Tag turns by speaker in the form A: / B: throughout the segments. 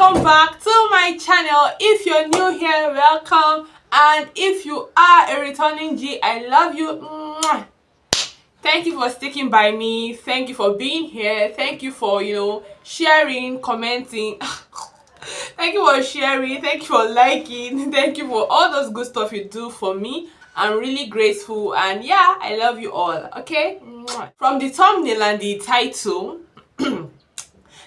A: welcome back to my channel. If you're new here, welcome, and if you are a returning G, I love you. Mwah. Thank you for sticking by me. Thank you for being here. Thank you for sharing, commenting. Thank you for sharing. Thank you for liking. Thank you for all those good stuff you do for me. I'm really grateful, and yeah, I love you all. Okay. Mwah. From the thumbnail and the title,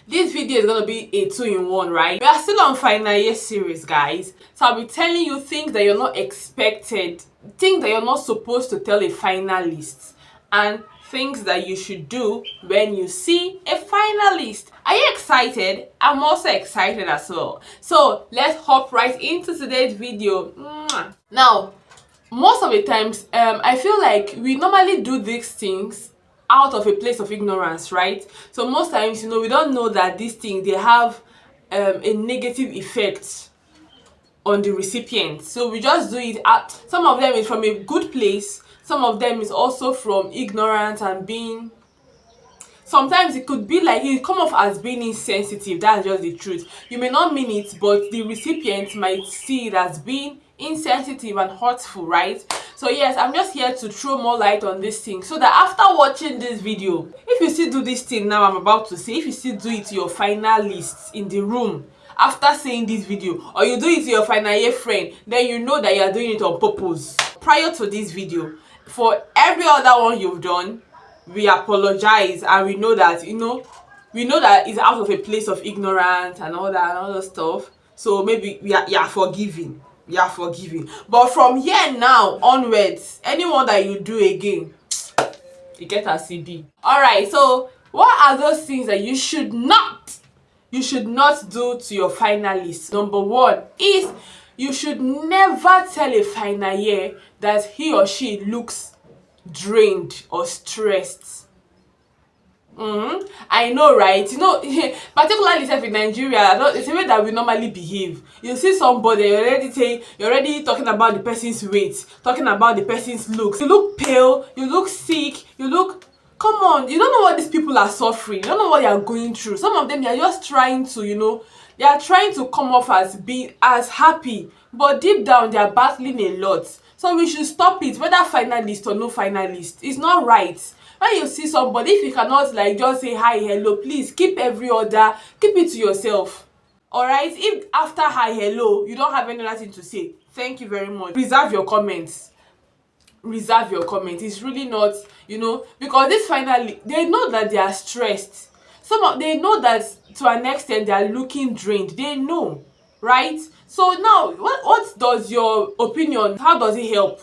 A: this video is gonna be a 2-in-1, right? We are still on final year series, guys. So I'll be telling you things that you're not expected, things that you're not supposed to tell a finalist, and things that you should do when you see a finalist. Are you excited? I'm also excited as well. So let's hop right into today's video. Mwah. Now, most of the times, I feel like we normally do these things out of a place of ignorance, right? So most times, we don't know that these things, they have a negative effect on the recipient. So we just do it at, some of them is from a good place, some of them is also from ignorance and being, sometimes it could be like it come off as being insensitive. That's just the truth. You may not mean it, but the recipient might see it as being insensitive and hurtful, right? So yes, I'm just here to throw more light on this thing, so that after watching this video, if you still do this thing now I'm about to say, if you still do it to your finalists in the room after seeing this video, or you do it to your final year friend, then you know that you are doing it on purpose. Prior to this video, for every other one you've done, we apologize, and we know that it's out of a place of ignorance and all that and all that stuff. So maybe you are forgiving. You are forgiving. But from here now onwards, anyone that you do again, you get a CB. Alright, so what are those things that you should not do to your finalist? Number one is you should never tell a final year that he or she looks drained or stressed. I know, right? Particularly in Nigeria, it's the way that we normally behave. You see somebody, you're already talking about the person's weight, talking about the person's looks. You look pale, you look sick, come on, you don't know what these people are suffering, you don't know what they are going through. Some of them, they are just trying to, they are trying to come off as being as happy, but deep down they are battling a lot. So we should stop it, whether finalist or no finalist. It's not right. When you see somebody, if you cannot just say hi, hello, please keep it to yourself. Alright? If after hi, hello, you don't have anything to say, thank you very much. Reserve your comments. Reserve your comments. It's really not, because this finally, they know that they are stressed. They know that to an extent they are looking drained. They know, right? So now, what does your opinion, how does it help?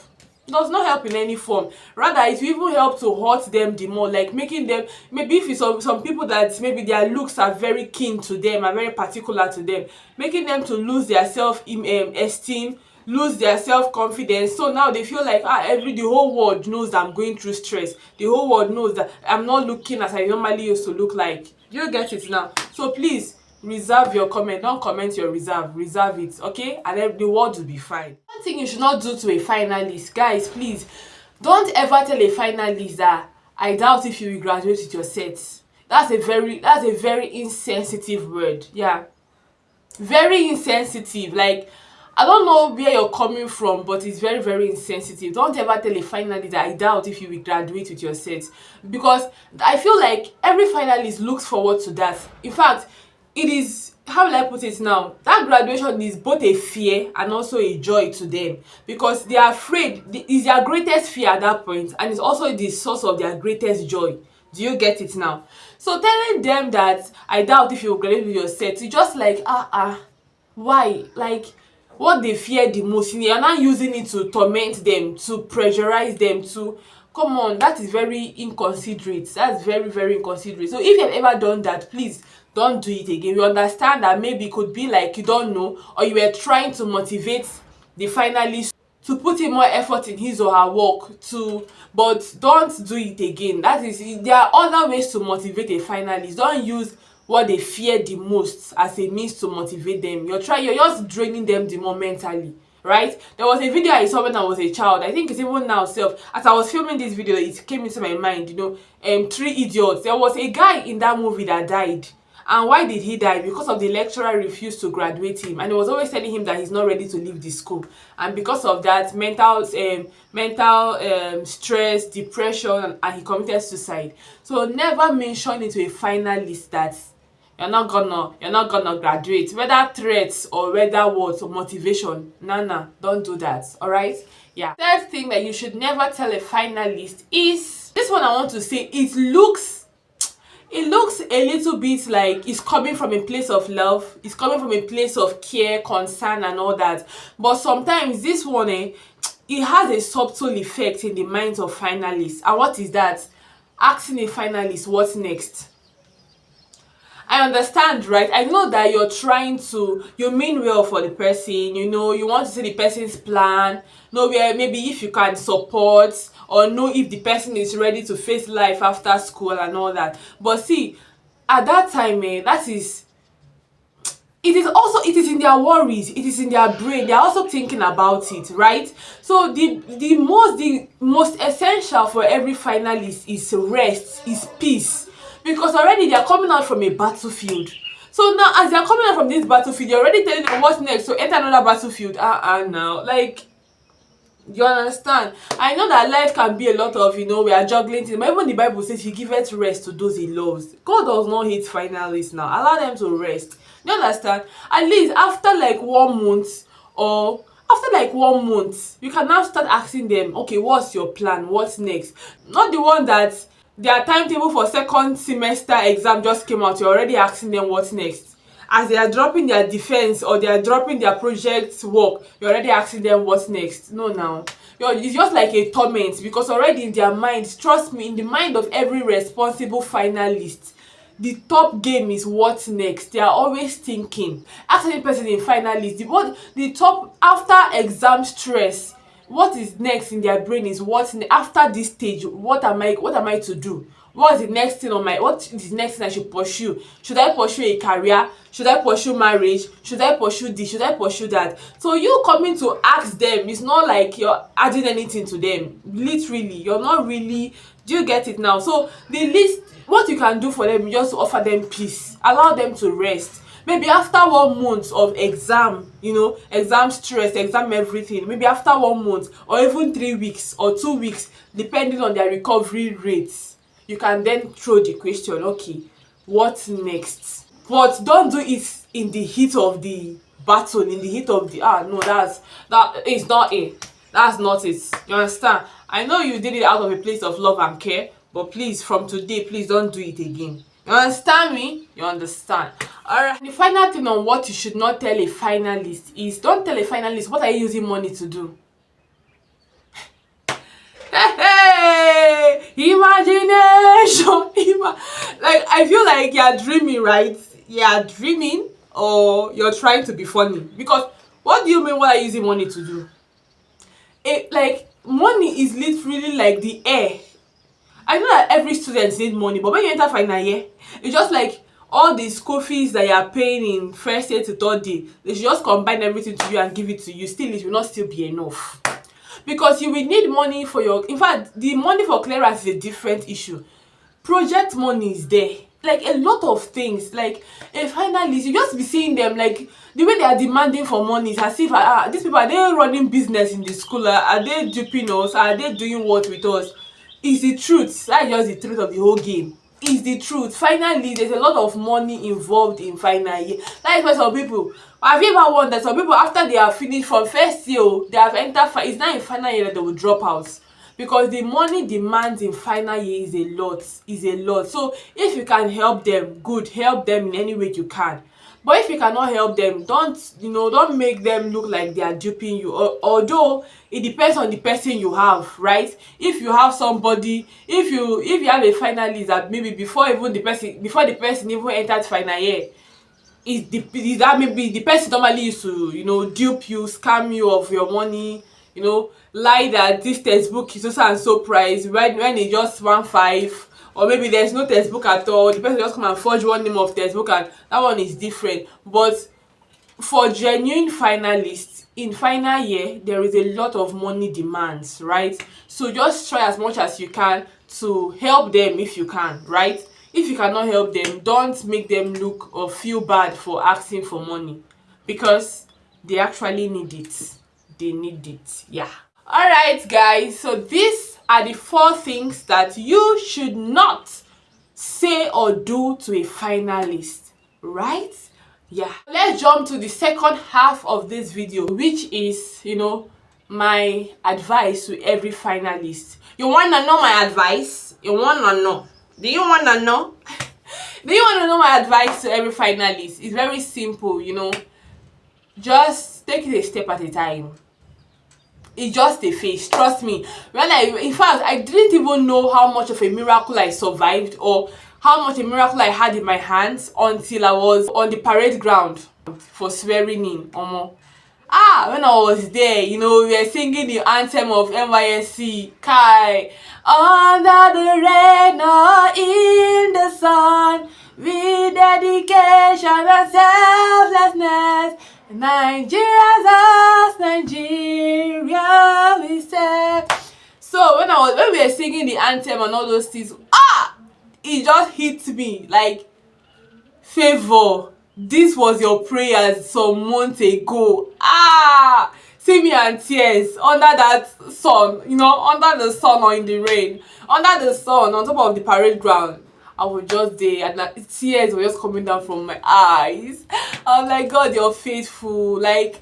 A: It does not help in any form. Rather, it will even help to hurt them the more, like making them, maybe if it's some people that maybe their looks are very keen to them, are very particular to them, making them to lose their self-esteem, lose their self-confidence. So now they feel like the whole world knows that I'm going through stress. The whole world knows that I'm not looking as I normally used to look like. You get it now? So please reserve your comment. Don't comment your reserve it, okay? And then the world will be fine. One thing you should not do to a finalist, guys, please don't ever tell a finalist that I doubt if you will graduate with your sets. That's a very insensitive word. Yeah, very insensitive. Like, I don't know where you're coming from, but it's very, very insensitive. Don't ever tell a finalist that I doubt if you will graduate with your sets, because I feel like every finalist looks forward to that. In fact, it is, how will I put it now, that graduation is both a fear and also a joy to them, because they are afraid. It's their greatest fear at that point, and it's also the source of their greatest joy. Do you get it now? So telling them that I doubt if you will graduate with your set, it's just like why? Like, what they fear the most, you're not using it to torment them, to pressurize them, to come on. That is very inconsiderate. That's very, very inconsiderate. So if you've ever done that, please don't do it again. We understand that maybe it could be like you don't know, or you were trying to motivate the finalist to put in more effort in his or her work but don't do it again. There are other ways to motivate a finalist. Don't use what they fear the most as a means to motivate them. You're just draining them the more mentally, right? There was a video I saw when I was a child. I think it's even now self. As I was filming this video, it came into my mind, 3 Idiots. There was a guy in that movie that died, And why did he die? Because of the lecturer refused to graduate him, and he was always telling him that he's not ready to leave the school. And because of that, mental stress, depression, and he committed suicide. So never mention it to a finalist that you're not gonna graduate, whether threats or whether what or motivation. Nah, don't do that. All right. Yeah. Third thing that you should never tell a finalist is this one. I want to say it looks a little bit like it's coming from a place of love, it's coming from a place of care, concern, and all that. But sometimes this one, it has a subtle effect in the minds of finalists. And what is that? Asking a finalist, what's next? I understand, right? I know that you mean well for the person, you want to see the person's plan, know where maybe if you can support, or know if the person is ready to face life after school and all that. But see, at that time, it is in their worries, it is in their brain, they're also thinking about it, right? So the most essential for every finalist is rest, is peace, because already they are coming out from a battlefield. So now, as they are coming out from this battlefield, you're already telling them what's next, so enter another battlefield. Now, like, you understand? I know that life can be a lot of, we are juggling things, but even the Bible says he giveth rest to those he loves. God does not hate finalists now. Allow them to rest. You understand? At least after like 1 month, or after like 1 month, you can now start asking them, okay, what's your plan? What's next? Not the one that their timetable for second semester exam just came out, you're already asking them what's next. As they are dropping their defense or they are dropping their project work, you're already asking them what's next. No, now it's just like a torment, because already in their minds, trust me, in the mind of every responsible finalist, the top game is what's next. They are always thinking. Ask any person in finalist, the top after exam stress, what is next in their brain is after this stage, what am I to do? What is the next thing I should pursue? Should I pursue a career? Should I pursue marriage? Should I pursue this? Should I pursue that? So you coming to ask them, it's not like you're adding anything to them. Literally, you're not really. Do you get it now? So the least what you can do for them is just to offer them peace, allow them to rest. Maybe after 1 month of exam, exam stress, exam everything, maybe after 1 month, or even 3 weeks or 2 weeks, depending on their recovery rates, you can then throw the question, okay, what next? But don't do it in the heat of the battle, in the heat of the no, that is not it. That's not it. You understand? I know you did it out of a place of love and care, but please, from today, please don't do it again. You understand me? You understand? Alright. The final thing on what you should not tell a finalist is, don't tell a finalist, what are you using money to do? Hey, imagination. Like, I feel like you're dreaming, right? You're dreaming, or you're trying to be funny. Because what do you mean, what are you using money to do? Like, money is literally like the air. I know that every student needs money, but when you enter final year, it's just like all the school fees that you are paying in first year to third year, they should just combine everything to you and give it to you. Still, it will not still be enough, because you will need money for in fact, the money for clearance is a different issue. Project money is there, like a lot of things. Like a finalist, you just be seeing them, like the way they are demanding for money is as if these people, are they running business in the school? Are they duping us? Are they doing what with us? Is the truth. That's just the truth of the whole game. Is the truth. Finally, there's a lot of money involved in final year. That is why some people, have you ever wondered, some people after they have finished from first year, they have entered it's not in final year that they will drop out, because the money demands in final year is a lot. So if you can help them, good, help them in any way you can. But if you cannot help them, don't make them look like they are duping you. Although it depends on the person you have, right? If you have somebody, if you have a finalist that maybe before the person even entered final year, is that maybe the person normally used to dupe you, scam you of your money, lie that this textbook is so and so price when it just 1.5. Or maybe there's no textbook at all, the person just come and forge one name of textbook, and that one is different. But for genuine finalists, in final year, there is a lot of money demands, right? So just try as much as you can to help them if you can, right? if you cannot help them, don't make them look or feel bad for asking for money, because they actually need it. They need it. Yeah. All right, guys. So these are the 4 things that you should not say or do to a finalist, right? Yeah. Let's jump to the second half of this video, which is, my advice to every finalist. You wanna know my advice? You wanna know? Do you wanna know? Do you wanna know my advice to every finalist? It's very simple, just take it a step at a time. It's just a phase, trust me. In fact, I didn't even know how much of a miracle I survived, or how much a miracle I had in my hands, until I was on the parade ground for swearing in. When I was there, we were singing the anthem of NYSC. Kai, under the rain or in the sun, with dedication and selflessness, Nigeria's us, Nigeria we say. So when we were singing the anthem and all those things, it just hit me like, favor, this was your prayers some months ago. See me and tears under that sun, under the sun or in the rain, under the sun on top of the parade ground. I was just there and tears were just coming down from my eyes. I was like, God, you're faithful. Like,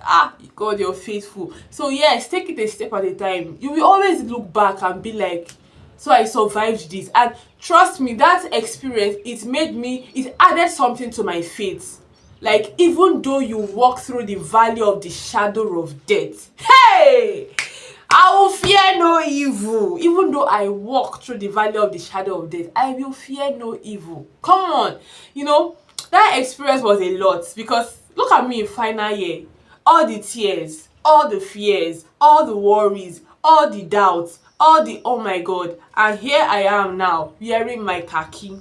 A: God, you're faithful. So yes, take it a step at a time. You will always look back and be like, so I survived this. And trust me, that experience, it added something to my faith. Like, even though you walk through the valley of the shadow of death, hey, I will fear no evil. Even though I walk through the valley of the shadow of death, I will fear no evil. Come on. That experience was a lot, because look at me in final year. All the tears, all the fears, all the worries, all the doubts, all the oh my God. And here I am now, wearing my khaki.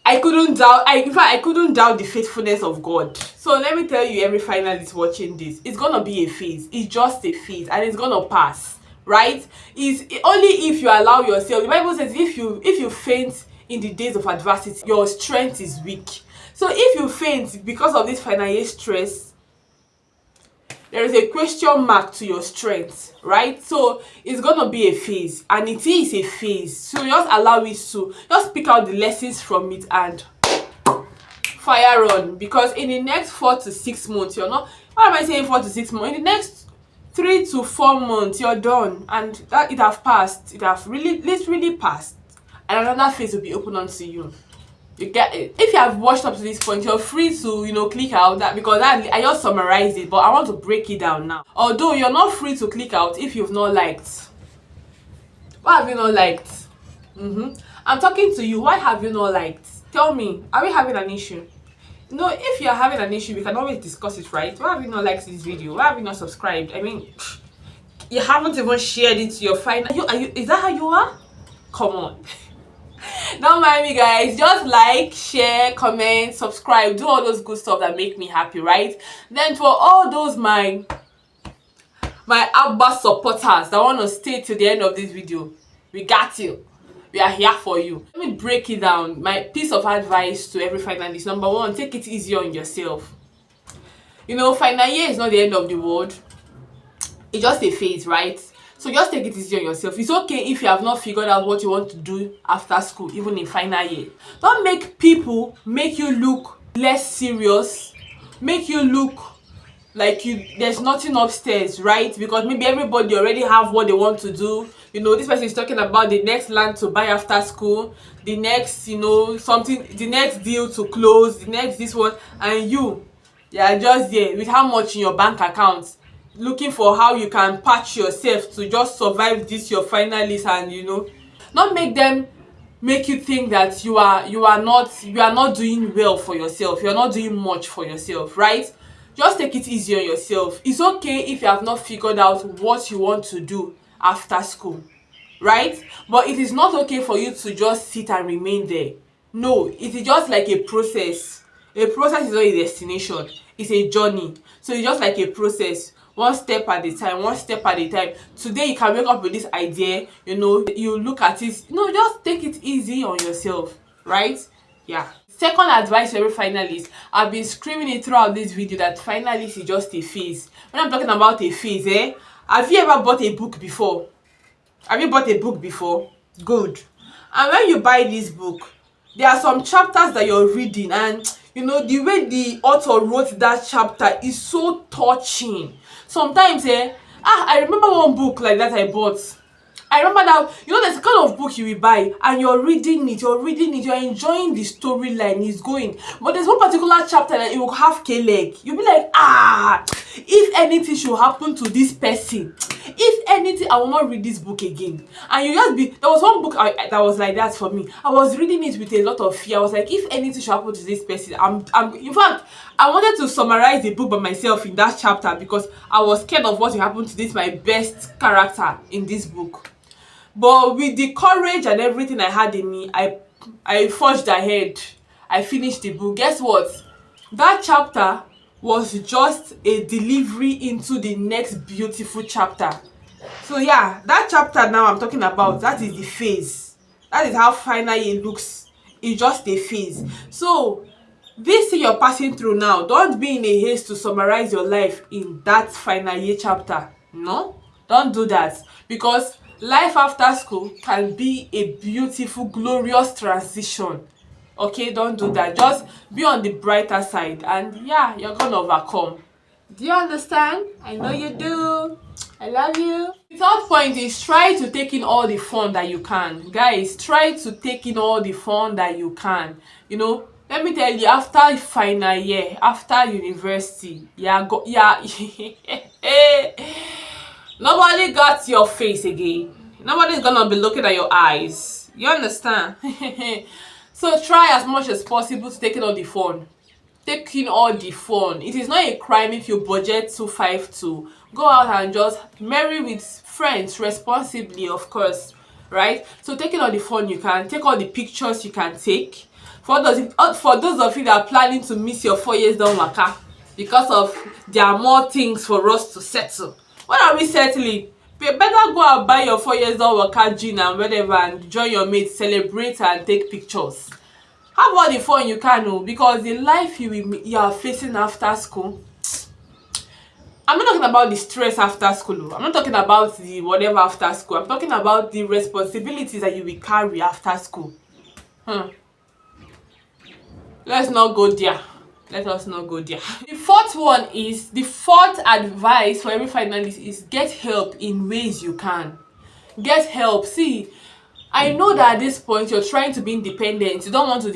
A: I couldn't doubt the faithfulness of God. So let me tell you, every finalist watching this, it's gonna be a phase. It's just a phase, and it's gonna pass, right? It's only if you allow yourself. The Bible says if you faint in the days of adversity, your strength is weak. So if you faint because of this final year stress, there is a question mark to your strength, right? So it's gonna be a phase, and it is a phase. So just allow it to, just pick out the lessons from it and fire on. Because in the next 4 to 6 months, you're not, why am I saying 4 to 6 months? In the next 3 to 4 months, you're done, and that it have passed. It have literally passed, and another phase will be open onto you. You get it. If you have watched up to this point, you're free to click out, that because I just summarized it, but I want to break it down now. Although you're not free to click out if you've not liked. Why have you not liked? I'm talking to you. Why have you not liked? Tell me, are we having an issue? If you're having an issue, we can always discuss it, right? Why have you not liked this video? Why have you not subscribed? I mean, you haven't even shared it to your friend. Is that how you are? Come on. Don't mind me, guys. Just like, share, comment, subscribe, do all those good stuff that make me happy, right? Then for all those my Abba supporters that want to stay to the end of this video, we got you. We are here for you. Let me break it down. My piece of advice to every finalist: number 1, take it easy on yourself. Final year is not the end of the world. It's just a phase, right? So just take it easy on yourself. It's okay if you have not figured out what you want to do after school, even in final year. Don't make people make you look less serious, make you look like there's nothing upstairs, right? Because maybe everybody already have what they want to do. This person is talking about the next land to buy after school, the next, something, the next deal to close, the next this one, and you are just there with how much in your bank account, looking for how you can patch yourself to just survive this your finalist. And not make them make you think that you are not doing well for yourself, you're not doing much for yourself, right? Just take it easy on yourself. It's okay if you have not figured out what you want to do after school, right? But it is not okay for you to just sit and remain there. No, it is just like a process. A process is not a destination, it's a journey. So it's just like a process. one step at a time, one step at a time. Today you can wake up with this idea, you look at it, just take it easy on yourself, right? Yeah. Second advice for every finalist, I've been screaming it throughout this video, that finalist is just a phase. When I'm talking about a phase, have you ever bought a book before? Have you bought a book before? Good. And when you buy this book, there are some chapters that you're reading, and the way the author wrote that chapter is so touching. Sometimes I remember one book like that I bought. I remember that, there's a kind of book you will buy and you're reading it, you're enjoying the storyline, it's going. But there's one particular chapter that it will have K-leg. You'll be like, if anything should happen to this person, if anything, I will not read this book again. And there was one book that was like that for me. I was reading it with a lot of fear. I was like, if anything should happen to this person, in fact, I wanted to summarize the book by myself in that chapter, because I was scared of what will happen to my best character in this book. But with the courage and everything I had in me, I forged ahead. I finished the book. Guess what? That chapter was just a delivery into the next beautiful chapter. So yeah, that chapter now I'm talking about, that is the phase. That is how final year looks. It's just a phase. So this thing you're passing through now, don't be in a haste to summarize your life in that final year chapter. No, don't do that, because life after school can be a beautiful, glorious transition. Okay, don't do that. Just be on the brighter side, and yeah, you're gonna overcome. Do you understand? I know you do. I love you. The third point is, try to take in all the fun that you can. Guys, try to take in all the fun that you can. Let me tell you, after final year, after university, nobody got your face again. Nobody's gonna be looking at your eyes. You understand? So try as much as possible to take in all the fun. Take in all the fun. It is not a crime if you budget 252. Go out and just marry with friends responsibly, of course, right? So take in all the fun you can. Take all the pictures you can take. For those of you that are planning to miss your 4 years down waka, because of there are more things for us to settle. What are we settling? You better go and buy your 4 years down waka gin and whatever, and join your mates, celebrate and take pictures. Have all the fun you can, because the life you are facing after school, I'm not talking about the stress after school. I'm not talking about the whatever after school. I'm talking about the responsibilities that you will carry after school. Let's not go there. Let us not go there. The fourth advice for every finalist is, get help in ways you can. Get help. See, I know that at this point you're trying to be independent. You don't want to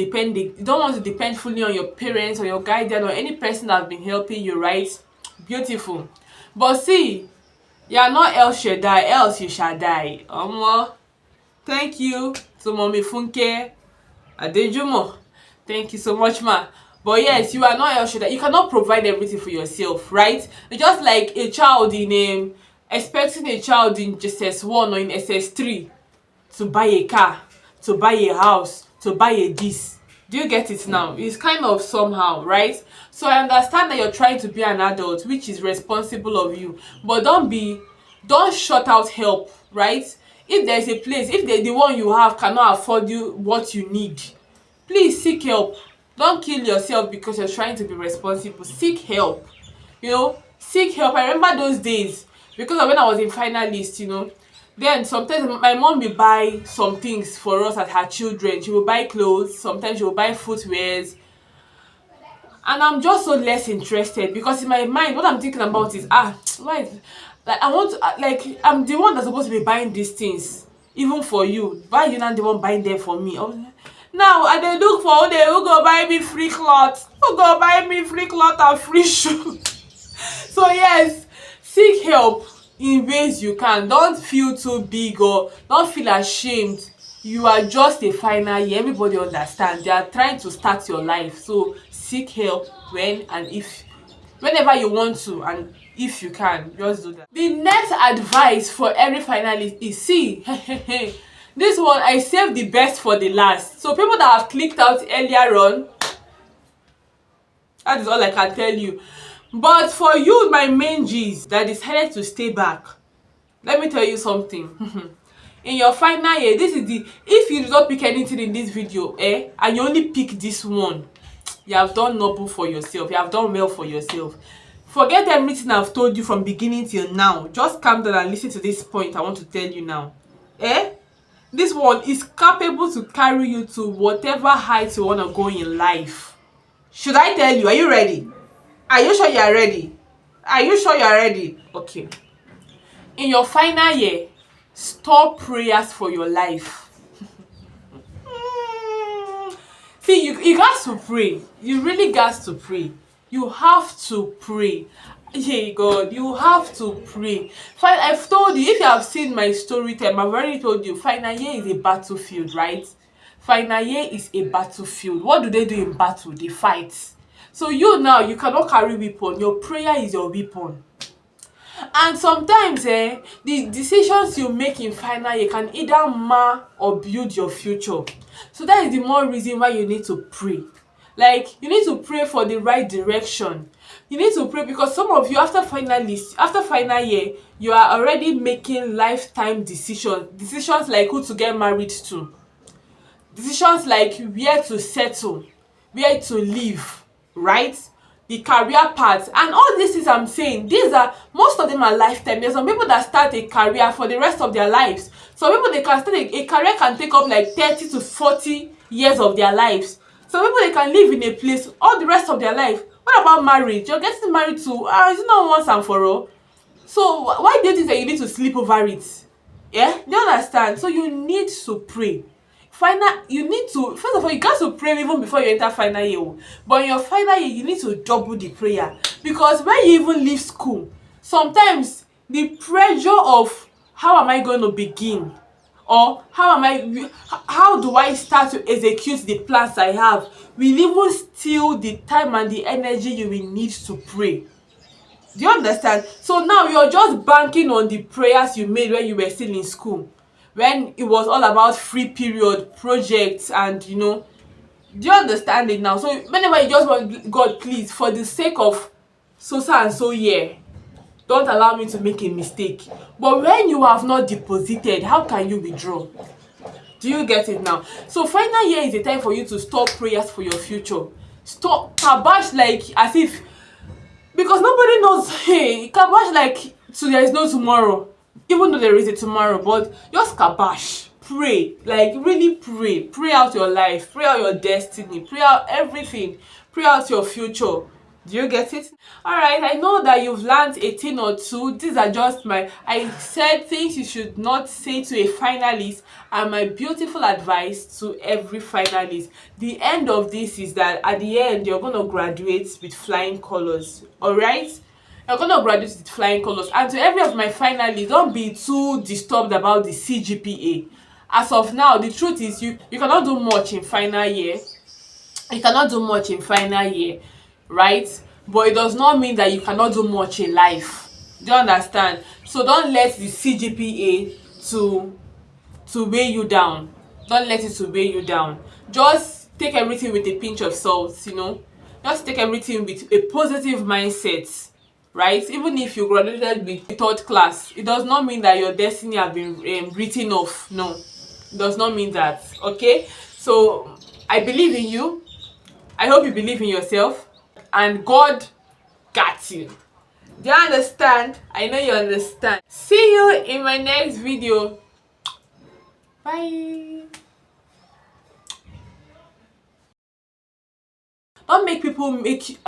A: depend fully on your parents or your guardian or any person that's been helping you, right? Beautiful. But see, you are not El Shaddai, else you shall die. Thank you to Mommy Funke Adejumo. Thank you so much, ma. But yes, you are not El Shaddai. You cannot provide everything for yourself, right? It's just like a child expecting a child in SS1 or in SS3 to buy a car, to buy a house, to buy a this. Do you get it now? It's kind of somehow, right? So I understand that you're trying to be an adult, which is responsible of you. But don't shut out help, right? If there's a place, if the one you have cannot afford you what you need, please seek help. Don't kill yourself because you're trying to be responsible. Seek help. Seek help. I remember those days, because of when I was in Finalist, then sometimes my mom will buy some things for us as her children. She will buy clothes, sometimes she will buy footwears. And I'm just so less interested, because in my mind, what I'm thinking about is, why? Like, I'm the one that's supposed to be buying these things, even for you. Why are you not the one buying them for me? Now I dey look for who go buy me free cloth, and free shoe. So yes, seek help in ways you can. Don't feel too big or don't feel ashamed. You are just a final year. Everybody understands. They are trying to start your life. So seek help whenever you want to, and if you can, just do that. The next advice for every finalist is, see, this one I saved the best for the last. So people that have clicked out earlier on, that is all I can tell you. But for you, my main G's that decided to stay back, let me tell you something. In your final year, this is the, if you do not pick anything in this video, and you only pick this one, you have done noble for yourself, you have done well for yourself. Forget everything I've told you from beginning till now. Just calm down and listen to this point I want to tell you now. This one is capable to carry you to whatever heights you want to go in life. Should I tell you? Are you ready? Are you sure you are ready? Are you sure you are ready? Okay. In your final year, stop prayers for your life. See, you got to pray. You really got to pray. You have to pray. Hey God, you have to pray. Fine, I've told you, if you have seen my story time, I've already told you, final year is a battlefield, right? Final year is a battlefield. What do they do in battle? They fight. So you now, you cannot carry weapon. Your prayer is your weapon. And sometimes the decisions you make in final year can either mar or build your future. So that is the more reason why you need to pray. Like, you need to pray for the right direction. You need to pray because some of you, after final year, you are already making lifetime decisions like who to get married to, decisions like where to settle, where to live, right? The career path and all these things I'm saying, these are, most of them are lifetime. There's some people that start a career for the rest of their lives. Some people, they can start a career can take up like 30 to 40 years of their lives. Some people, they can live in a place all the rest of their life. What about marriage? You're getting married to is it not once and for all? So why do you think that you need to sleep over it? Yeah, do you understand? So you need to pray. You need to, first of all, you got to pray even before you enter final year. But in your final year, you need to double the prayer, because when you even leave school, sometimes the pressure of how am I going to begin, or how do I start to execute the plans I have, will even steal the time and the energy you will need to pray. Do you understand? So now you're just banking on the prayers you made when you were still in school, when it was all about free period projects, and do you understand it now? So whenever you just want, God, please, for the sake of so and so year, don't allow me to make a mistake. But when you have not deposited, how can you withdraw? Do you get it now? So final year is a time for you to stop prayers for your future. Stop kabash, like as if, because nobody knows. Hey, kabash like, so there is no tomorrow, even though there is a tomorrow. But just kabash, pray, like really pray out your life, pray out your destiny, pray out everything, pray out your future. Do you get it? All right, I know that you've learned a thing or two. These are just I said things you should not say to a finalist, and my beautiful advice to every finalist. The end of this is that at the end, you're going to graduate with flying colors. All right? You're going to graduate with flying colors. And to every of my finalists, don't be too disturbed about the CGPA. As of now, the truth is you cannot do much in final year. You cannot do much in final year, right? But it does not mean that you cannot do much in life. Do you understand? So don't let the CGPA to weigh you down. Don't let it to weigh you down. Just take everything with a pinch of salt, just take everything with a positive mindset, right? Even if you graduated with third class, it does not mean that your destiny has been written off. No, it does not mean that. Okay, so I believe in you. I hope you believe in yourself, and God got you. Do you understand? I know you understand. See you in my next video. Bye. Don't make people make